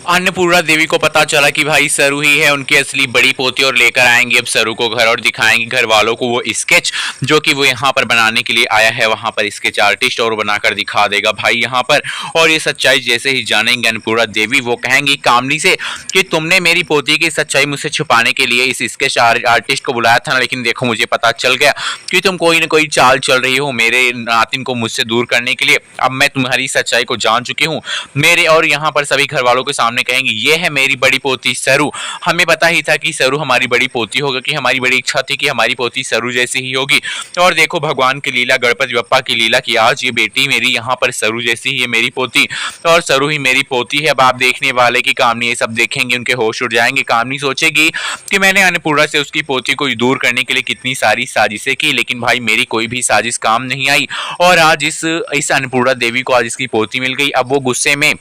अन्नपूर्णा देवी को पता चला कि भाई सरू ही है उनकी असली बड़ी पोती और लेकर आएंगे अब सरू को घर और दिखाएंगे घर वालों को वो स्केच जो कि वो यहाँ पर बनाने के लिए आया है वहां पर स्केच आर्टिस्ट और बनाकर दिखा देगा भाई यहाँ पर। और ये सच्चाई जैसे ही जानेंगे अन्नपूर्णा देवी वो कहेंगी कामनी से कि तुमने मेरी पोती की सच्चाई मुझसे छुपाने के लिए इस स्केच आर्टिस्ट को बुलाया था ना, लेकिन देखो मुझे पता चल गया कि तुम कोई ना कोई चाल चल रही हो मेरे नातिन को मुझसे दूर करने के लिए। अब मैं तुम्हारी सच्चाई को जान चुकी हूँ मेरे, और यहाँ पर सभी घर वालों के सामने कहेंगे ये है मेरी बड़ी पोती सरू। हमें पता ही था कि सरू हमारी बड़ी पोती होगा, कि हमारी बड़ी इच्छा थी कि हमारी पोती सरू जैसी ही होगी। और देखो भगवान की लीला, गणपति बप्पा की लीला की आज ये बेटी मेरी यहाँ पर सरू जैसी ही है मेरी पोती, और सरू ही मेरी पोती है। अब आप देखने वाले की कामनी ये सब देखेंगे उनके होश उड़ जाएंगे। कामनी सोचेगी कि मैंने अन्नपूर्णा से उसकी पोती को दूर करने के लिए कितनी सारी साजिशें की, लेकिन भाई मेरी कोई भी साजिश काम नहीं आई। और आज इस अन्नपूर्णा देवी को आज इसकी पोती मिल गई। अब वो गुस्से में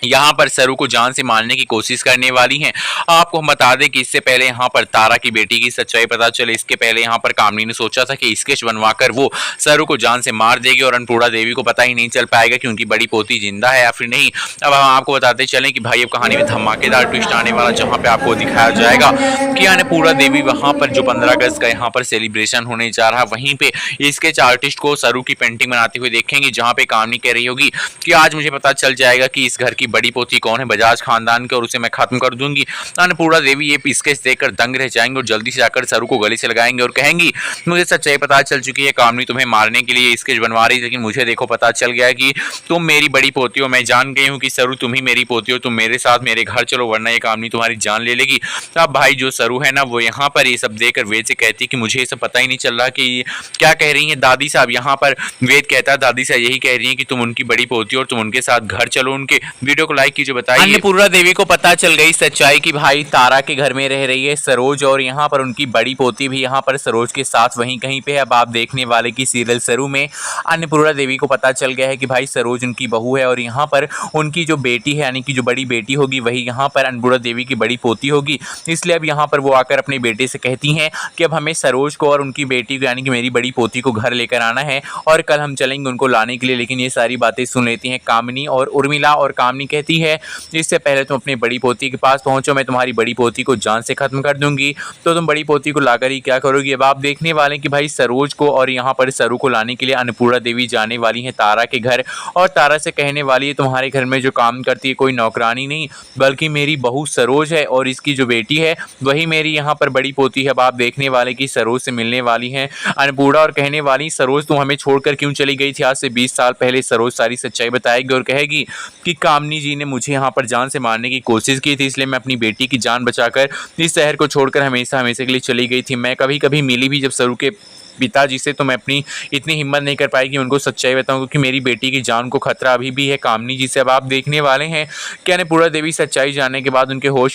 यहाँ पर सरू को जान से मारने की कोशिश करने वाली हैं। आपको हम बता दें कि इससे पहले यहाँ पर तारा की बेटी की सच्चाई पता चले, इसके पहले यहाँ पर कामनी ने सोचा था कि स्केच बनवाकर वो सरू को जान से मार देगी और अन्नपूर्णा देवी को पता ही नहीं चल पाएगा कि उनकी बड़ी पोती जिंदा है या फिर नहीं। अब हम आपको बताते चलें कि भाई अब कहानी में धमाकेदार ट्विस्ट आने वाला, जहाँ पे आपको दिखाया जाएगा कि अन्नपूर्णा देवी वहाँ पर जो 15 अगस्त का यहाँ पर सेलिब्रेशन होने जा रहा है वहीं पे स्केच आर्टिस्ट को सरू की पेंटिंग बनाते हुए देखेंगे, जहाँ पे कामनी कह रही होगी कि आज मुझे पता चल जाएगा कि इस घर की बड़ी पोती कौन है, बजाज खानदान के, और उसे मैं खत्म कर दूंगी। अन्नपूर्णा देवी ये स्केच देखकर दंग रह जाएंगे और जल्दी से जाकर सरू को गले से लगाएंगे और कहेंगी मुझे सच्चाई पता चल चुकी है, कामनी तुम्हें मारने के लिए स्केच बनवा रही, लेकिन मुझे देखो पता चल गया कि तुम मेरी बड़ी पोती हो। मैं जान गई हूँ कि सरू तुम ही मेरी पोती हो, तुम मेरे साथ मेरे घर चलो वरना ये कामनी तुम्हारी जान ले लेगी। अब भाई जो सरू है ना वो यहाँ पर ये सब देखकर वेद से कहती है कि मुझे ये सब पता ही नहीं चल रहा कि क्या कह रही है दादी साहब। यहाँ पर वेद कहता है दादी साहब यही कह रही है कि तुम उनकी बड़ी पोती हो और तुम उनके साथ घर चलो उनके। वीडियो को लाइक कीजिए, बताइए। अन्नपूर्णा देवी को पता चल गई सच्चाई कि भाई तारा के घर में रह रही है सरोज और यहाँ पर उनकी बड़ी पोती भी यहाँ पर सरोज के साथ वहीं कहीं पे है। अब आप देखने वाले की सीरियल सरू में अन्नपूर्णा देवी को पता चल गया है कि भाई सरोज उनकी बहू है और यहाँ पर उनकी जो बेटी है यानी कि जो बड़ी बेटी होगी वही यहाँ पर अन्नपूर्णा देवी की बड़ी पोती होगी। इसलिए अब यहाँ पर वो आकर अपने बेटे से कहती हैं कि अब हमें सरोज को और उनकी बेटी को यानी कि मेरी बड़ी पोती को घर लेकर आना है और कल हम चलेंगे उनको लाने के लिए। लेकिन ये सारी बातें सुन लेती हैं कामनी और उर्मिला, और कामनी कहती है इससे पहले तुम अपनी बड़ी पोती के पास पहुंचो, मैं तुम्हारी बड़ी पोती को जान से खत्म कर दूंगी। तो तुम बड़ी पोती को लाकर ही क्या करोगी। अब आप देखने वाले कि भाई सरोज को और यहाँ पर सरू को लाने के लिए अन्नपूर्णा देवी जाने वाली है तारा के घर और तारा से कहने वाली है तुम्हारे घर में जो काम करती है कोई नौकरानी नहीं बल्कि मेरी बहू सरोज है और इसकी जो बेटी है वही मेरी यहाँ पर बड़ी पोती है। अब आप देखने वाले कि सरोज से मिलने वाली है अन्नपूर्णा और कहने वाली सरोज तुम हमें छोड़कर क्यों चली गई थी। आज से 20 साल पहले सरोज सारी सच्चाई बताएगी और कहेगी कि कामनी जी ने मुझे यहाँ पर जान से मारने की कोशिश की थी, इसलिए मैं अपनी बेटी की जान बचाकर इस शहर को छोड़कर हमेशा हमेशा के लिए चली गई थी। मैं कभी कभी मिली भी जब सरू के पिताजी से तो मैं अपनी इतनी हिम्मत नहीं कर पाई कि उनको सच्चाई बताऊं क्योंकि मेरी बेटी की जान को खतरा अभी भी है कामनी जी से। अब आप देखने वाले हैं कि अन्नपूर्णा देवी सच्चाई जानने के बाद उनके होश